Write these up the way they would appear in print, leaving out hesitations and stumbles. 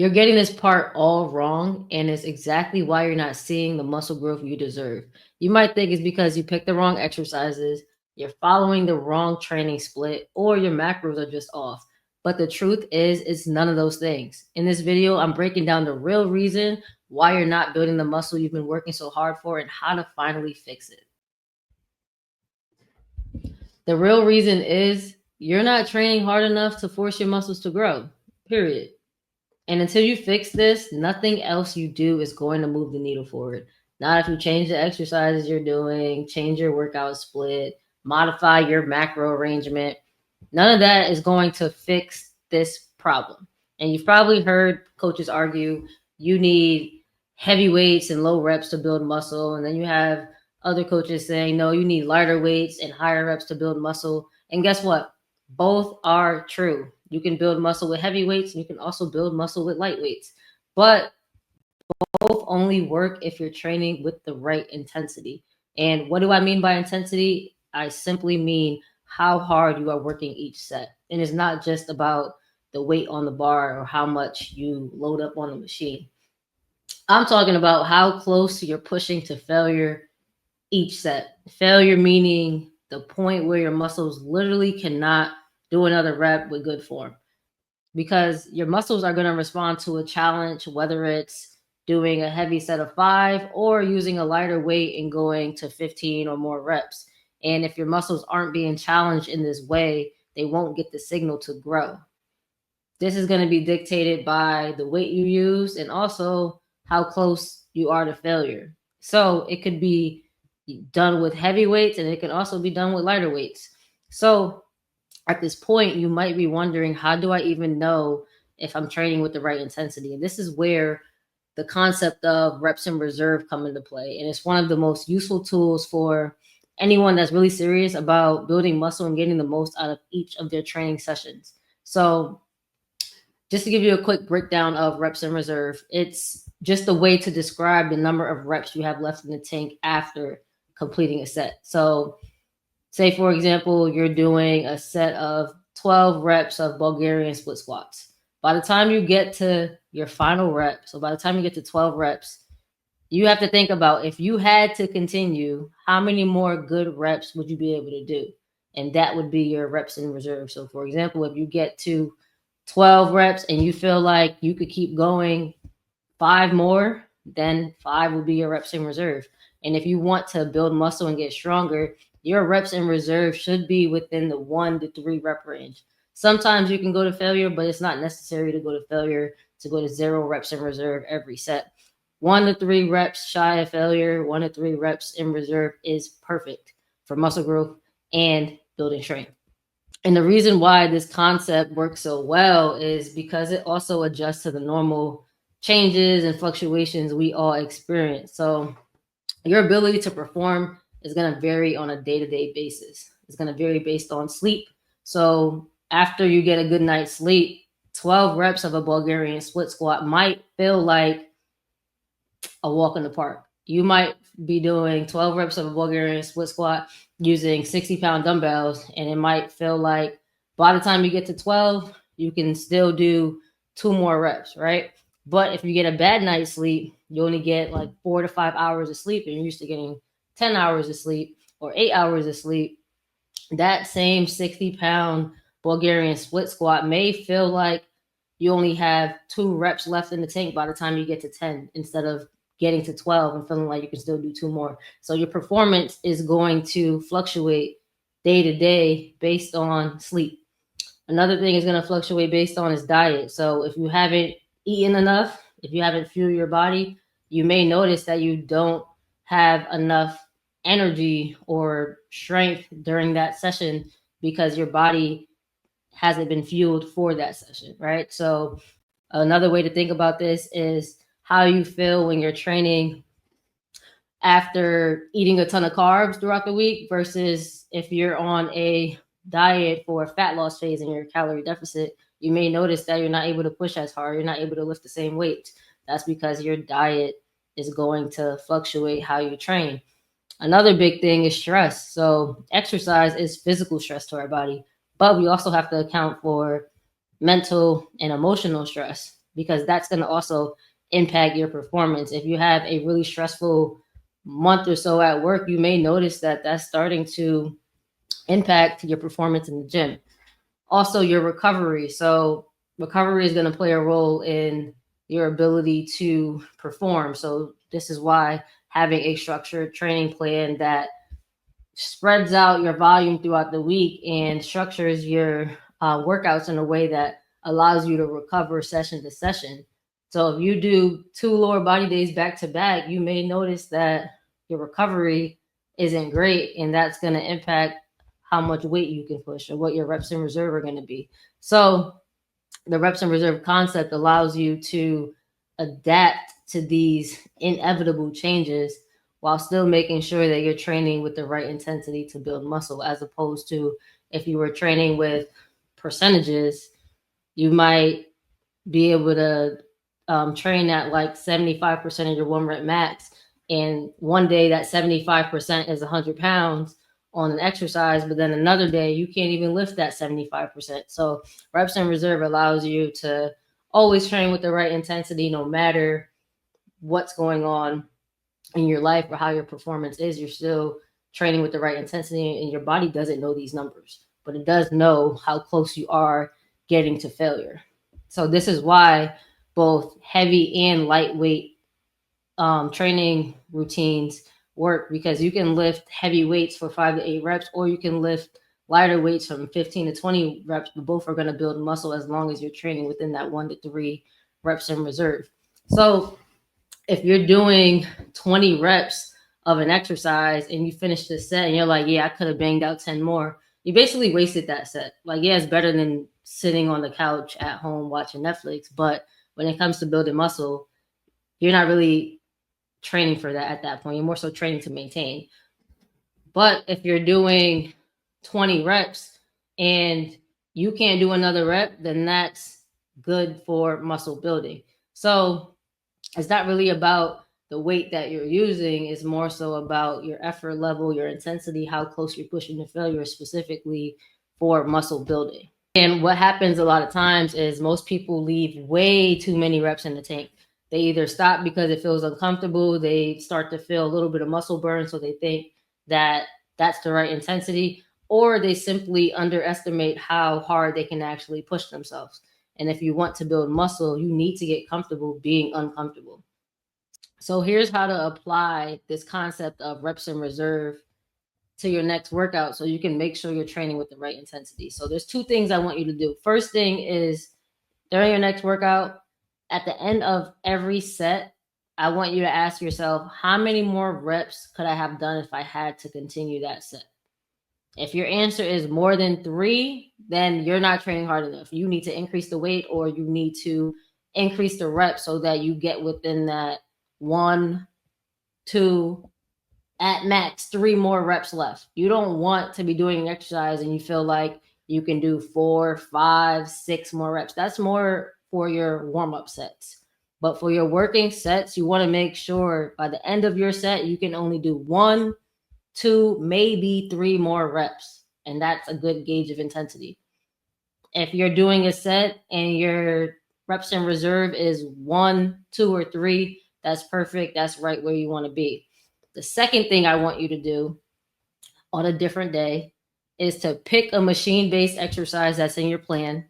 You're getting this part all wrong, and it's exactly why you're not seeing the muscle growth you deserve. You might think it's because you picked the wrong exercises, you're following the wrong training split, or your macros are just off. But the truth is, it's none of those things. In this video, I'm breaking down the real reason why you're not building the muscle you've been working so hard for and how to finally fix it. The real reason is you're not training hard enough to force your muscles to grow, period. And until you fix this, nothing else you do is going to move the needle forward. Not if you change the exercises you're doing, change your workout split, modify your macro arrangement. None of that is going to fix this problem. And you've probably heard coaches argue you need heavy weights and low reps to build muscle. And then you have other coaches saying, no, you need lighter weights and higher reps to build muscle. And guess what? Both are true. You can build muscle with heavy weights and you can also build muscle with light weights. But both only work if you're training with the right intensity. And what do I mean by intensity? I simply mean how hard you are working each set. And it's not just about the weight on the bar or how much you load up on the machine. I'm talking about how close you're pushing to failure each set. Failure meaning the point where your muscles literally cannot do another rep with good form, because your muscles are going to respond to a challenge, whether it's doing a heavy set of 5 or using a lighter weight and going to 15 or more reps. And if your muscles aren't being challenged in this way, they won't get the signal to grow. This is going to be dictated by the weight you use and also how close you are to failure. So it could be done with heavy weights and it can also be done with lighter weights. So at this point, you might be wondering, how do I even know if I'm training with the right intensity? And this is where the concept of reps in reserve come into play. And it's one of the most useful tools for anyone that's really serious about building muscle and getting the most out of each of their training sessions. So just to give you a quick breakdown of reps in reserve, it's just a way to describe the number of reps you have left in the tank after completing a set. So say, for example, you're doing a set of 12 reps of Bulgarian split squats. By the time you get to your final rep, so by the time you get to 12 reps, you have to think about, if you had to continue, how many more good reps would you be able to do? And that would be your reps in reserve. So, for example, if you get to 12 reps and you feel like you could keep going 5 more, then 5 will be your reps in reserve. And if you want to build muscle and get stronger, your reps in reserve should be within the 1 to 3 rep range. Sometimes you can go to failure, but it's not necessary to go to failure to go to 0 reps in reserve every set. 1 to 3 reps shy of failure, 1 to 3 reps in reserve is perfect for muscle growth and building strength. And the reason why this concept works so well is because it also adjusts to the normal changes and fluctuations we all experience. So your ability to perform is going to vary on a day-to-day basis. It's going to vary based on sleep. So after you get a good night's sleep, 12 reps of a Bulgarian split squat might feel like a walk in the park. You might be doing 12 reps of a Bulgarian split squat using 60-pound dumbbells, and it might feel like by the time you get to 12, you can still do 2 more reps, right? But if you get a bad night's sleep, you only get like 4 to 5 hours of sleep, and you're used to getting 10 hours of sleep or 8 hours of sleep. That same 60-pound Bulgarian split squat may feel like you only have 2 reps left in the tank by the time you get to 10, instead of getting to 12 and feeling like you can still do 2 more. So your performance is going to fluctuate day to day based on sleep. Another thing is going to fluctuate based on is diet. So if you haven't eaten enough, if you haven't fueled your body, you may notice that you don't have enough energy or strength during that session because your body hasn't been fueled for that session, right? So another way to think about this is how you feel when you're training after eating a ton of carbs throughout the week versus if you're on a diet for a fat loss phase and you're calorie deficit. You may notice that you're not able to push as hard. You're not able to lift the same weight. That's because your diet is going to fluctuate how you train. Another big thing is stress. So exercise is physical stress to our body, but we also have to account for mental and emotional stress. because that's going to also impact your performance. If you have a really stressful month or so at work, you may notice that that's starting to impact your performance in the gym. Also, your recovery. So, recovery is going to play a role in your ability to perform. So, this is why having a structured training plan that spreads out your volume throughout the week and structures your workouts in a way that allows you to recover session to session. So if you do 2 lower body days back to back, you may notice that your recovery isn't great, and that's going to impact how much weight you can push or what your reps in reserve are going to be. So the reps in reserve concept allows you to adapt to these inevitable changes while still making sure that you're training with the right intensity to build muscle, as opposed to if you were training with percentages, you might be able to train at like 75% of your 1 rep max. And one day that 75% is 100 pounds on an exercise, but then another day you can't even lift that 75%. So reps in reserve allows you to always train with the right intensity, no matter what's going on in your life or how your performance is. You're still training with the right intensity, and your body doesn't know these numbers, but it does know how close you are getting to failure. So this is why both heavy and lightweight training routines work, because you can lift heavy weights for 5 to 8 reps, or you can lift lighter weights from 15 to 20 reps, but both are going to build muscle as long as you're training within that 1 to 3 reps in reserve. So if you're doing 20 reps of an exercise and you finish the set and you're like, yeah, I could have banged out 10 more, you basically wasted that set. Like, yeah, it's better than sitting on the couch at home watching Netflix, but when it comes to building muscle, you're not really training for that at that point. You're more so training to maintain. But if you're doing 20 reps and you can't do another rep, then that's good for muscle building. So it's not really about the weight that you're using. It's more so about your effort level, your intensity, how close you're pushing to failure specifically for muscle building. And what happens a lot of times is most people leave way too many reps in the tank. They either stop because it feels uncomfortable, they start to feel a little bit of muscle burn, so they think that that's the right intensity, or they simply underestimate how hard they can actually push themselves. And if you want to build muscle, you need to get comfortable being uncomfortable. So here's how to apply this concept of reps in reserve to your next workout so you can make sure you're training with the right intensity. So there's 2 things I want you to do. First thing is, during your next workout, at the end of every set, I want you to ask yourself, how many more reps could I have done if I had to continue that set? If your answer is more than 3, then you're not training hard enough. You need to increase the weight, or you need to increase the reps so that you get within that 1, 2, at max 3 more reps left. You don't want to be doing an exercise and you feel like you can do 4, 5, 6 more reps. That's more for your warm-up sets. But for your working sets, you want to make sure by the end of your set, you can only do 1, 2, maybe 3 more reps. And that's a good gauge of intensity. If you're doing a set and your reps in reserve is 1, 2, or 3, that's perfect. That's right where you want to be. The second thing I want you to do on a different day is to pick a machine-based exercise that's in your plan.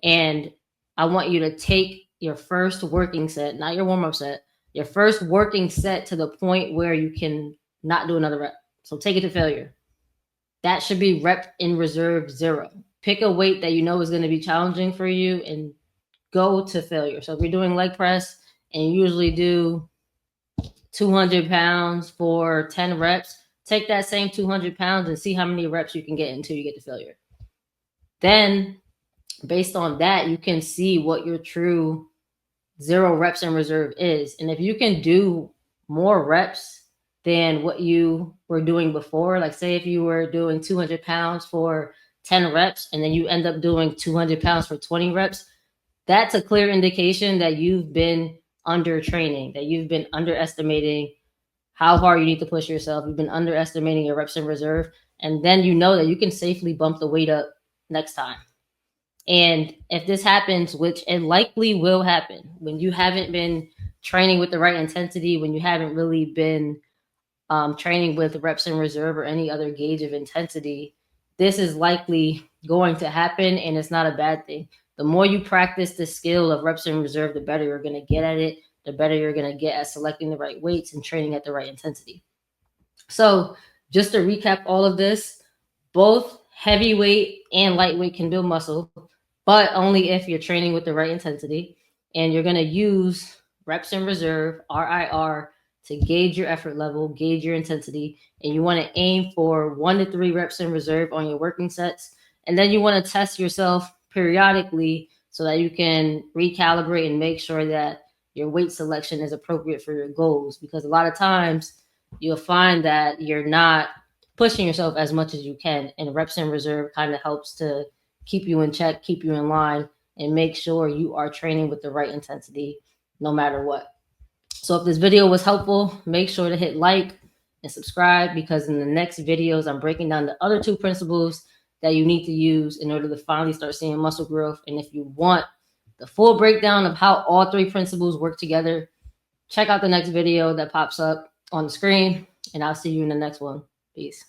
And I want you to take your first working set, not your warm-up set, your first working set to the point where you can not do another rep. So take it to failure. That should be rep in reserve 0. Pick a weight that you know is going to be challenging for you and go to failure. So if you're doing leg press and you usually do 200 pounds for 10 reps, take that same 200 pounds and see how many reps you can get until you get to failure. Then, based on that, you can see what your true 0 reps in reserve is. And if you can do more reps than what you were doing before, like say if you were doing 200 pounds for 10 reps and then you end up doing 200 pounds for 20 reps, that's a clear indication that you've been under training, that you've been underestimating how hard you need to push yourself. You've been underestimating your reps in reserve. And then you know that you can safely bump the weight up next time. And if this happens, which it likely will happen, when you haven't been training with the right intensity, when you haven't really been training with reps in reserve or any other gauge of intensity, this is likely going to happen, and it's not a bad thing. The more you practice the skill of reps in reserve, the better you're going to get at it, the better you're going to get at selecting the right weights and training at the right intensity. So, just to recap all of this, both heavyweight and lightweight can build muscle, but only if you're training with the right intensity. And you're going to use reps in reserve, RIR, to gauge your effort level, gauge your intensity. And you want to aim for 1 to 3 reps in reserve on your working sets. And then you want to test yourself periodically so that you can recalibrate and make sure that your weight selection is appropriate for your goals. Because a lot of times you'll find that you're not pushing yourself as much as you can, and reps in reserve kind of helps to keep you in check, keep you in line, and make sure you are training with the right intensity no matter what. So if this video was helpful, make sure to hit like and subscribe, because in the next videos I'm breaking down the other 2 principles that you need to use in order to finally start seeing muscle growth. And if you want the full breakdown of how all 3 principles work together, check out the next video that pops up on the screen, and I'll see you in the next one. Peace.